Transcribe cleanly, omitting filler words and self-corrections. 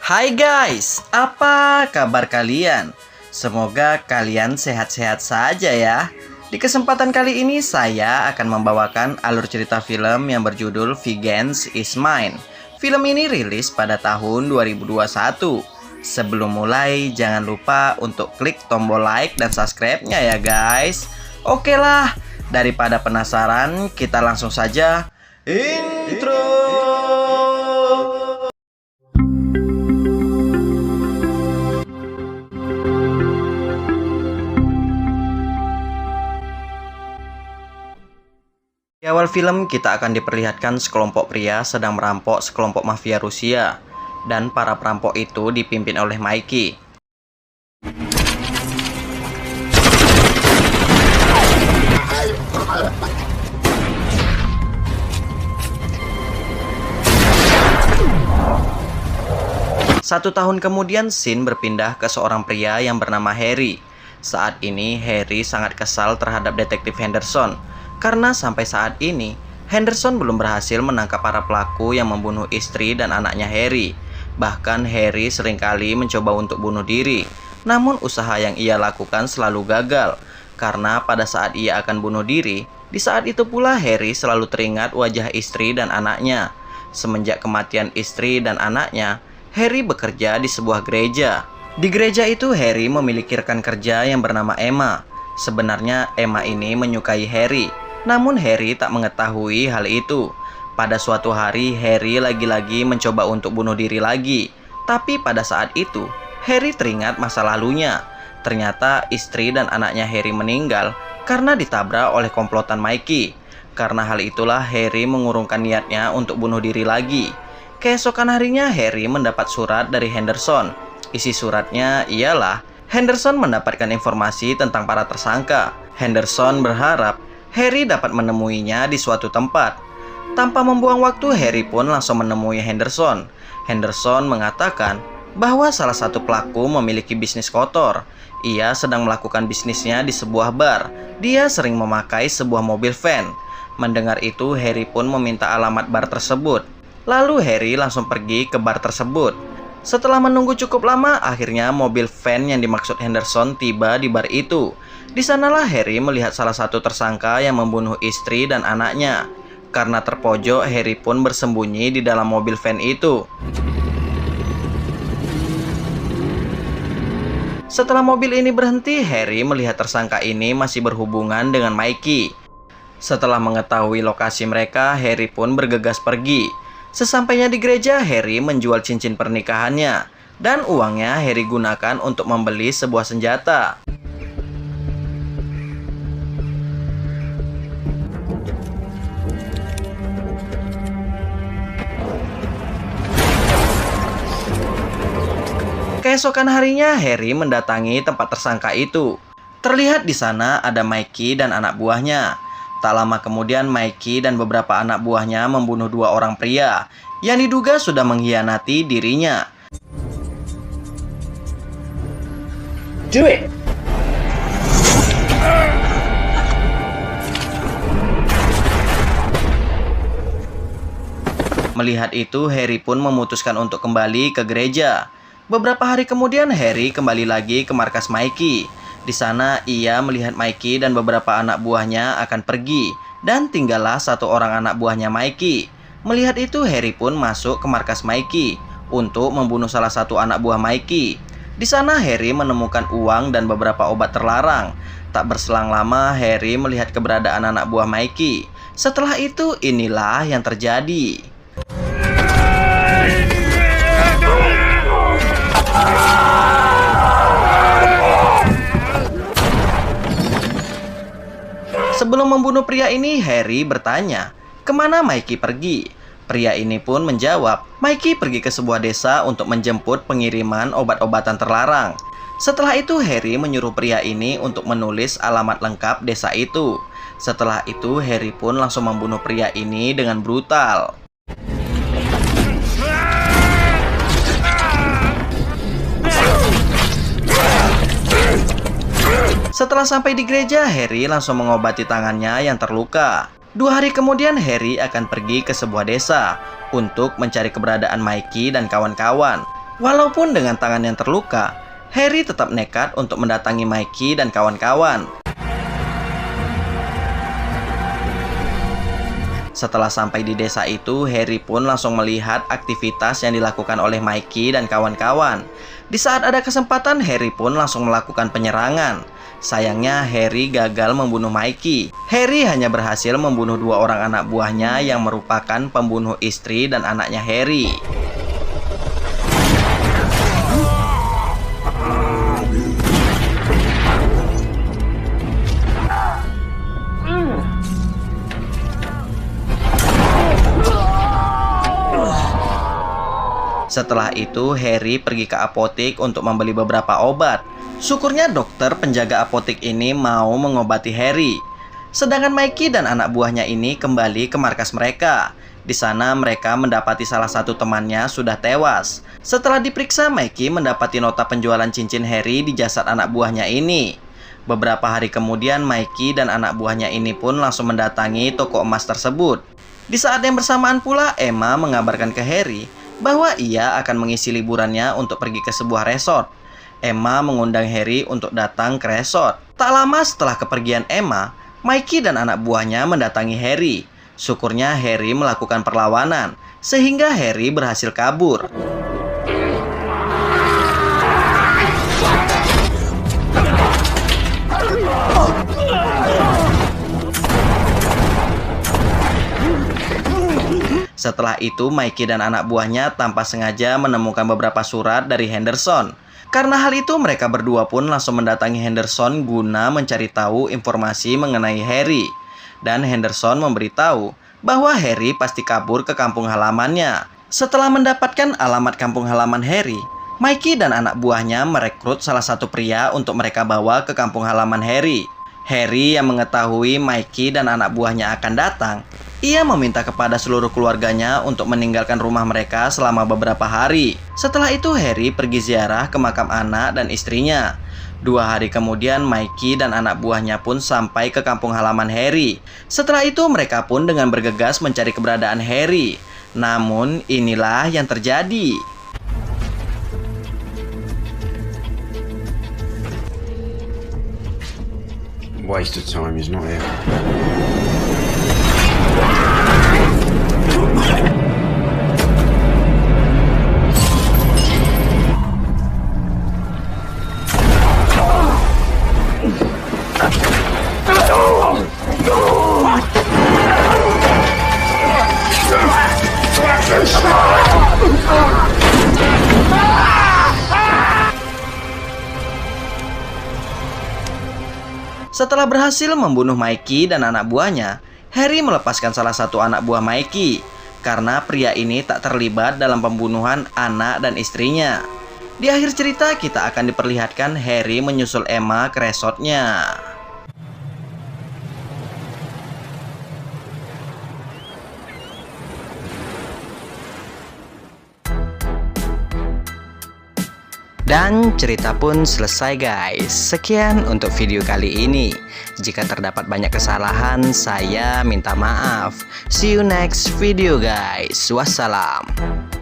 Hai guys, apa kabar kalian? Semoga kalian sehat-sehat saja ya. Di kesempatan kali ini saya akan membawakan alur cerita film yang berjudul Vengeance is Mine. Film ini rilis pada tahun 2021. Sebelum mulai, jangan lupa untuk klik tombol like dan subscribe-nya ya guys. Oke lah, daripada penasaran, kita langsung saja intro. Di awal film kita akan diperlihatkan sekelompok pria sedang merampok sekelompok mafia Rusia. Dan para perampok itu dipimpin oleh Mikey. Satu tahun kemudian scene berpindah ke seorang pria yang bernama Harry. Saat ini Harry sangat kesal terhadap detektif Henderson. Karena sampai saat ini, Henderson belum berhasil menangkap para pelaku yang membunuh istri dan anaknya Harry. Bahkan Harry seringkali mencoba untuk bunuh diri. Namun usaha yang ia lakukan selalu gagal. Karena pada saat ia akan bunuh diri, di saat itu pula Harry selalu teringat wajah istri dan anaknya. Semenjak kematian istri dan anaknya, Harry bekerja di sebuah gereja. Di gereja itu Harry memiliki rekan kerja yang bernama Emma. Sebenarnya Emma ini menyukai Harry. Namun Harry tak mengetahui hal itu. Pada suatu hari Harry lagi-lagi mencoba untuk bunuh diri lagi. Tapi pada saat itu Harry teringat masa lalunya. Ternyata istri dan anaknya Harry meninggal karena ditabrak oleh komplotan Mikey. Karena hal itulah Harry mengurungkan niatnya untuk bunuh diri lagi. Keesokan harinya Harry mendapat surat dari Henderson. Isi suratnya ialah Henderson mendapatkan informasi tentang para tersangka. Henderson berharap Harry dapat menemuinya di suatu tempat. Tanpa membuang waktu, Harry pun langsung menemui Henderson. Henderson mengatakan bahwa salah satu pelaku memiliki bisnis kotor. Ia sedang melakukan bisnisnya di sebuah bar. Dia sering memakai sebuah mobil van. Mendengar itu, Harry pun meminta alamat bar tersebut. Lalu Harry langsung pergi ke bar tersebut. Setelah menunggu cukup lama, akhirnya mobil van yang dimaksud Henderson tiba di bar itu. Di sanalah Harry melihat salah satu tersangka yang membunuh istri dan anaknya. Karena terpojok, Harry pun bersembunyi di dalam mobil van itu. Setelah mobil ini berhenti, Harry melihat tersangka ini masih berhubungan dengan Mikey. Setelah mengetahui lokasi mereka, Harry pun bergegas pergi. Sesampainya di gereja, Harry menjual cincin pernikahannya. Dan uangnya Harry gunakan untuk membeli sebuah senjata. Keesokan harinya, Harry mendatangi tempat tersangka itu. Terlihat di sana ada Mikey dan anak buahnya. Tak lama kemudian, Mikey dan beberapa anak buahnya membunuh dua orang pria yang diduga sudah mengkhianati dirinya. Do it! Melihat itu, Harry pun memutuskan untuk kembali ke gereja. Beberapa hari kemudian, Harry kembali lagi ke markas Mikey. Di sana, ia melihat Mikey dan beberapa anak buahnya akan pergi. Dan tinggallah satu orang anak buahnya Mikey. Melihat itu, Harry pun masuk ke markas Mikey untuk membunuh salah satu anak buah Mikey. Di sana, Harry menemukan uang dan beberapa obat terlarang. Tak berselang lama, Harry melihat keberadaan anak buah Mikey. Setelah itu, inilah yang terjadi. Sebelum membunuh pria ini, Harry bertanya, kemana Mikey pergi? Pria ini pun menjawab, Mikey pergi ke sebuah desa untuk menjemput pengiriman obat-obatan terlarang. Setelah itu, Harry menyuruh pria ini untuk menulis alamat lengkap desa itu. Setelah itu, Harry pun langsung membunuh pria ini dengan brutal. Setelah sampai di gereja, Harry langsung mengobati tangannya yang terluka. 2 hari kemudian Harry akan pergi ke sebuah desa untuk mencari keberadaan Mikey dan kawan-kawan. Walaupun dengan tangan yang terluka, Harry tetap nekat untuk mendatangi Mikey dan kawan-kawan. Setelah sampai di desa itu, Harry pun langsung melihat aktivitas yang dilakukan oleh Mikey dan kawan-kawan. Di saat ada kesempatan, Harry pun langsung melakukan penyerangan. Sayangnya, Harry gagal membunuh Mikey. Harry hanya berhasil membunuh 2 orang anak buahnya yang merupakan pembunuh istri dan anaknya Harry. Setelah itu, Harry pergi ke apotik untuk membeli beberapa obat. Syukurnya dokter penjaga apotik ini mau mengobati Harry. Sedangkan Mikey dan anak buahnya ini kembali ke markas mereka. Di sana mereka mendapati salah satu temannya sudah tewas. Setelah diperiksa, Mikey mendapati nota penjualan cincin Harry di jasad anak buahnya ini. Beberapa hari kemudian, Mikey dan anak buahnya ini pun langsung mendatangi toko emas tersebut. Di saat yang bersamaan pula, Emma mengabarkan ke Harry bahwa ia akan mengisi liburannya untuk pergi ke sebuah resort. Emma mengundang Harry untuk datang ke resort. Tak lama setelah kepergian Emma, Mikey dan anak buahnya mendatangi Harry. Syukurnya Harry melakukan perlawanan, sehingga Harry berhasil kabur. Setelah itu, Mikey dan anak buahnya tanpa sengaja menemukan beberapa surat dari Henderson. Karena hal itu, mereka berdua pun langsung mendatangi Henderson guna mencari tahu informasi mengenai Harry. Dan Henderson memberitahu bahwa Harry pasti kabur ke kampung halamannya. Setelah mendapatkan alamat kampung halaman Harry, Mikey dan anak buahnya merekrut salah satu pria untuk mereka bawa ke kampung halaman Harry. Harry yang mengetahui Mikey dan anak buahnya akan datang, ia meminta kepada seluruh keluarganya untuk meninggalkan rumah mereka selama beberapa hari. Setelah itu, Harry pergi ziarah ke makam anak dan istrinya. 2 hari kemudian, Mikey dan anak buahnya pun sampai ke kampung halaman Harry. Setelah itu, mereka pun dengan bergegas mencari keberadaan Harry. Namun, inilah yang terjadi. Waste of time, he's not here. Setelah berhasil membunuh Mikey dan anak buahnya, Harry melepaskan salah satu anak buah Mikey karena pria ini tak terlibat dalam pembunuhan anak dan istrinya. Di akhir cerita, kita akan diperlihatkan Harry menyusul Emma ke resortnya. Dan cerita pun selesai guys. Sekian untuk video kali ini. Jika terdapat banyak kesalahan, saya minta maaf. See you next video guys. Wassalam.